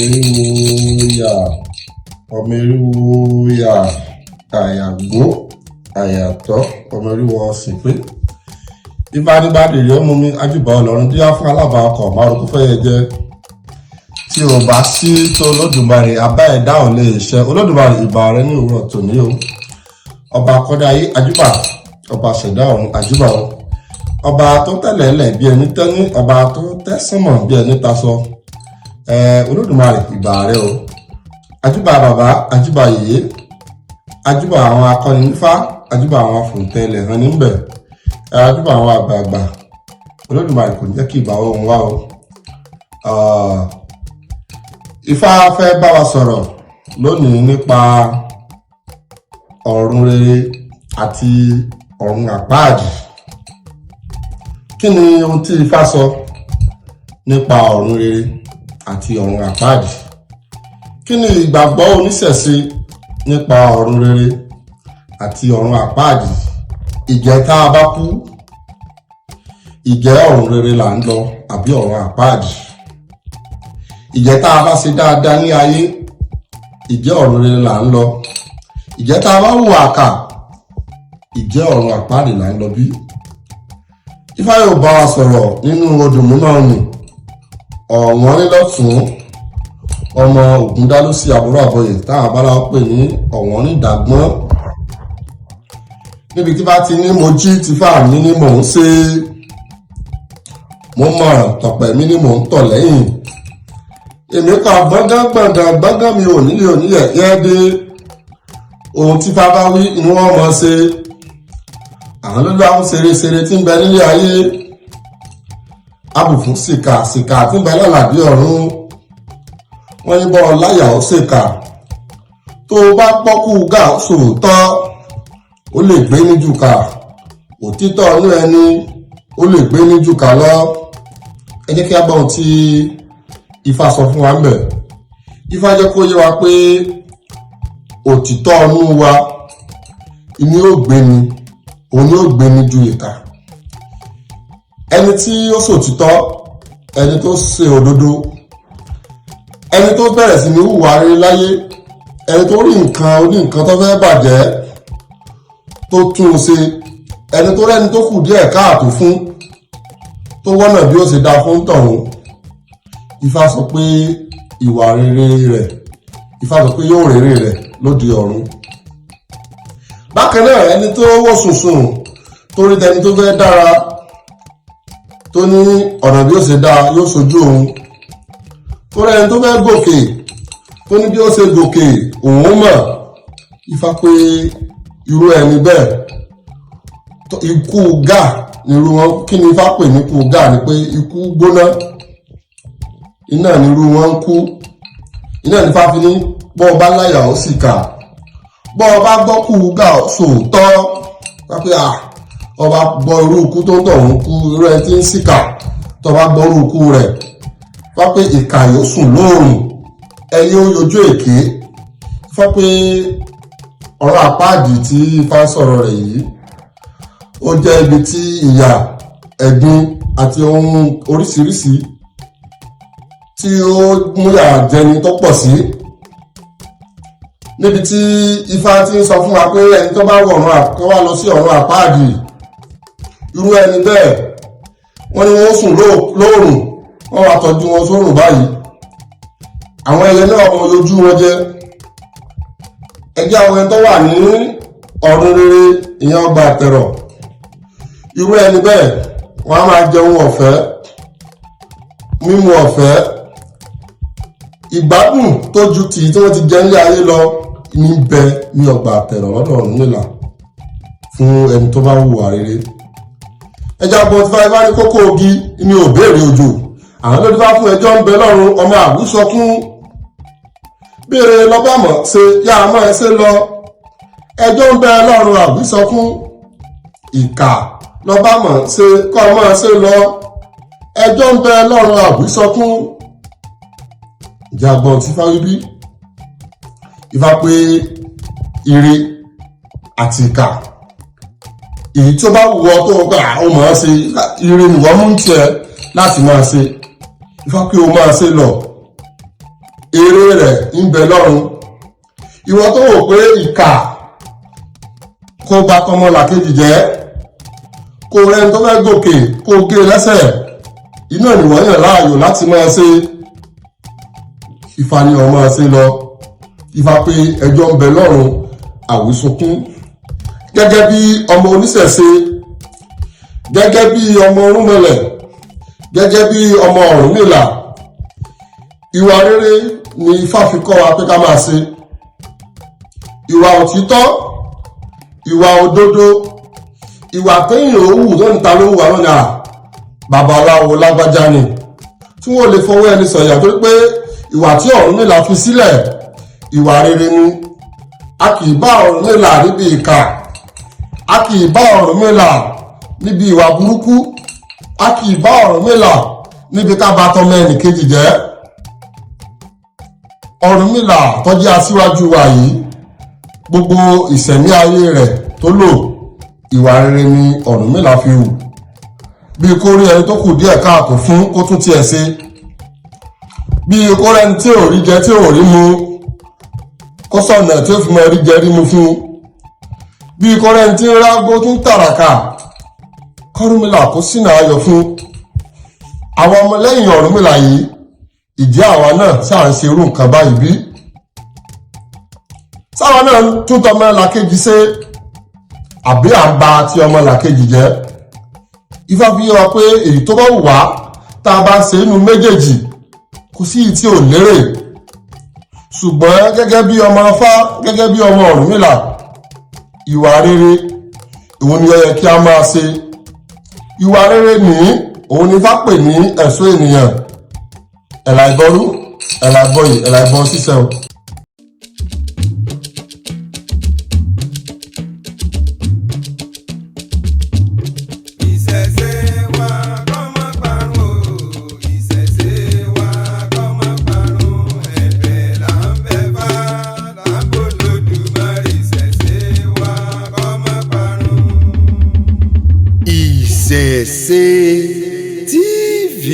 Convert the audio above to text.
eriwo yà ọmọ eriwo yà àyàgbó àyàtọ̀ ọmọ eriwo ọ̀sìnpé ifá nígbàdì rèé mú mi ajúbà ọlọ́run tí wá fún alábàákọ̀ márùn kó fẹ́yẹ jẹ tí ò bá sí tó olódùmarè abá ẹ̀dá ò lè ṣe olódùmarè ìbà rẹ ní òwúrọ̀ tòní o ọba akọ́dá ayé ajúbà ọba ṣẹ̀dá ọ̀run ajúbà o ọba tó tẹ̀lẹ̀ ẹlẹ̀ bí ẹni tẹ́ni ọba tó tẹ́sánmọ̀ bí ẹni tasọ olódùmarè ìbà rẹ o ajúbà bàbá ajúbà yèyé ajúbà àwọn akọni nífá ajúbà àwọn afòǹtẹ̀lẹ̀ hàn níbẹ̀ ajúbà àwọn àgbààgbà olódùmarè kò ní jẹ́ kí ìbà ohun wá o. Ifá fẹ́ bá wa sọ̀rọ̀ lónìí nípa ọ̀run rere àti ọ̀run àpáàdì. Kí ni ohun tí Ifá sọ nípa ọ̀run rere àti ọ̀run àpáàdì? Kí ni ìgbàgbọ́ oníṣẹ̀ṣe nípa ọ̀run rere àti ọ̀run àpáàdì? Ìjẹ́ tá a bá kú, ìjẹ́ ọ̀run rere là ń lọ àbí ọ̀run àpáàdì? Ìjẹ́ tá a bá ṣe dáadáa ní ayé, ìjẹ́ ọ̀run rere là ń lọ? Ìjẹ́ tá a bá hùwà àkà, ìjẹ́ ọ̀run àpáàdì là ń lọ bí? Ifá yóò bá wa sọ̀rọ̀ nínú odù mímọ́ nì ọ̀wọ́n nílọ́tún ọmọ Ògúndálósì àbúrò àbọyè táwọn Babaláwo pè ní ọ̀wọ́n nídàgbọ́n. Níbi tí bá ti ní mo jí ti fà mí ní mò ń ṣe, mo mọ̀ràn tọ̀pẹ̀ mi ní mò ń tọ̀ lẹ́yìn. Èmi kan gbọ́ngàn mi ò nílé yẹ́ dé ohun tí Ifá bá wí ni wọ́n mọ̀ ṣe. Àwọn lójú àwọn ṣeré tí ń bẹ nílé ayé abùfún sìkà tí ń bẹ lálàbí ọ̀run. Wọ́n ní bọ́ láyà ó ṣèkà tó bá pọ́kú gà sòótọ́ ó lè gbé ní jùkà, òtítọ́ inú ẹni ó lè gbé ní jùkà lọ. Ẹ jẹ́ kí a gbọ́ ohun tí Ifá sọ fún wa ń bẹ̀. Ifá jẹ́ kó yé wa pé òtítọ́ inú wa ni ó gbé ni, òun ni ó gbé ni ju ìkà. Ẹni tí ó sòtítọ́, ẹni tó ṣe òdodo, ẹni tó bẹ̀rẹ̀ sí ní hùwà rere láyé, ẹni tó rí nǹkan oní nǹkan tó fẹ́ bàjẹ́ tó tún un ṣe, ẹni tó rẹ́ni tó kù díẹ̀ káàtó fún tó wọ́nà bí ó ṣe dá fún tọ̀hún. Ifá sọ pé ìwà rere rẹ̀, Ifá sọ pé yóò rere rẹ̀ lóde ọ̀run. Bákan náà ẹni tó wò sùnsùn tó rí tẹni tó fẹ́ dára tó ní ọ̀nà bí ó ṣe dá yóò sojú òun, tó rẹ́ni tó fẹ́ gòkè tó ní bí ó ṣe gòkè òun mọ̀. Ifá pé irú ẹni bẹ́ẹ̀ ikú gà nírú wọn. Kí ni Ifá pè ní ikú gà? Ni pé ikú gbóná, iná nírú wọn ń kú. Iná ní Ifá fi ní bọ́ ọba láyà ó sì kà, bọ́ ọba gbọ́kú gà sòótọ́ pápẹ́ ọba gbọ́ irú ikú tó ń tọ̀hún kú, irú ẹni tí ń síkà tó bá gbọ́ irú ikú rẹ̀ pápẹ́ ìkà yóò sùn lóòrùn ẹyẹ ó yọjú èké. Ifá pé ọ̀rọ̀ àpáàdì tí Ifá sọ̀rọ̀ rẹ̀ yìí ó jẹ́ ibi tí ìyà, ẹ̀gbin àti ohun oríṣiríṣi tí ó múyà jẹni tó pọ̀ sí. Níbi tí Ifá ti ń sọ fún wa pé ẹni tó bá wá lọ sí ọ̀run àpáàdì, irú ẹni bẹ́ẹ̀ wọ́n ní wọ́n sùn lóòrùn, wọ́n wá tọ́jú wọn sórùn báyìí. Àwọn ẹyẹ náà wọ́n yọjú wọn jẹ. Ẹjẹ́ àwọn ẹni tó wà ní ọ̀run rere, ìyẹn ọgbà àtẹ̀rọ̀, irú ẹni bẹ́ẹ̀ wọ́n á máa jẹun ọ̀fẹ́, mímu ọ̀fẹ́, ìgbádùn tó ju tí wọ́n ti jẹ nílé ayé lọ ní bẹ ní ọgbà àtẹ̀rọ̀ lọ́dọ̀ Ọ̀rúnmìlà fún ẹni tó bá hùwà rere. Ẹjẹ́ àbọ̀ tí Ifá ní kókó ogi ní òbéèrè òjò, àwọn ló dífá fún ẹjọ́ ń bẹ lọ́run ọmọ àwùsọkún. Béèrè lọ́bàmọ̀ ṣe yá a máa ṣe lọ, ẹjọ́ ń bẹ lọ́run àwùsọkún. Ìkà lọ́bàmọ̀ ṣe kọ́ ọ máa ṣe lọ, ẹjọ́ ń bẹ lọ́run àwùsọkún. Ìjàgbọ́n tí Ifá wí bí? Ifá pé ire àti ìkà, èyí tí ó bá wù ọ́ tó gbà ó máa ṣe, ire nìwọ́n mú tiẹ̀ láti máa ṣe. Ifá pé ó máa ṣe lọ, èrè rẹ̀ ń bẹ lọ́run. Ìwọ tó wò pé ìkà kó bà tọmọlàkejì jẹ́, kó rẹni tó fẹ́ gòkè kó gé lẹ́sẹ̀, iná ìwọ yàn láàyò láti máa ṣe. Ifá ní ó máa ṣe lọ. Ifá pé ẹjọ́ ń bẹ lọ́run àwísunkún. Gẹ́gẹ́ bí ọmọ oníṣẹ̀ṣe, gẹ́gẹ́ bí ọmọ Ọ̀rúnmọlẹ̀, gẹ́gẹ́ bí ọmọ Ọ̀rúnmìlà, ìwà rere ni Ifá fi kọ́ wa pé ká máa ṣe. Ìwà òtítọ́, ìwà òdodo, ìwà téèyàn ó wù tó ń ta ló wù wá lọ́nà babaláwo lágbájá ni, tí wọ́n lè fọwọ́ ẹni sọ̀yà torí pé ìwà tí Ọ̀rúnmìlà fi sílẹ̀ ìwà rere ni. A kì í bá Ọ̀rúnmìlà níbi ìkà, a kì í bá Ọ̀rúnmìlà níbi ìwà burúkú, a kì í bá Ọ̀rúnmìlà níbi ká bà tọmọ ẹnìkejì jẹ́. Ọ̀rúnmìlà tó jẹ́ aṣíwájú wa yìí, gbogbo ìṣẹ̀mí ayé rẹ̀ tó lò ìwà rere ni Ọ̀rúnmìlà fi hù. Bí kó rí ẹni tó kù díẹ̀ káàtó fún kó tún tiẹ̀ ṣe, bí kó rẹni tí ò rí jẹ tí ò rí mu kó sọ̀nà tí ó fi mọ rí jẹ rí mu fún, bí kó rẹni tí ń rágbó tún tàràkà k'Ọ̀rúnmìlà kó sínà ayọ̀ fún. Àwọn ọmọlẹ́yìn Ọ̀rúnmìlà yìí, ìjẹ́ àwa náà ṣáà ń ṣe irú nǹkan báyìí bí? Sáwa náà tún tọmọlàkejì ṣe àbí à ń ba ti ọmọlàkejì jẹ́? Ifá fi hàn pé èyí tó bá wù wá tá a bá ṣe inú méjèèjì kò sí ìyí tí ò lérè. Ṣùgbọ́n gẹ́gẹ́ bí ọmọ Ifá, gẹ́gẹ́ bí ọmọ Ọ̀rúnmìlà, ìwà rere òun ni ó yẹ kí a máa ṣe. Ìwà rere nìyí òun ni Ifá pè ní ẹ̀ṣọ́ ènìyàn. Ẹ̀là ìbọrú, ẹ̀là ìbọyì, ẹ̀là ìbọ ṣíṣẹ́ o. ÌṢẸ́ÍTÍ TV.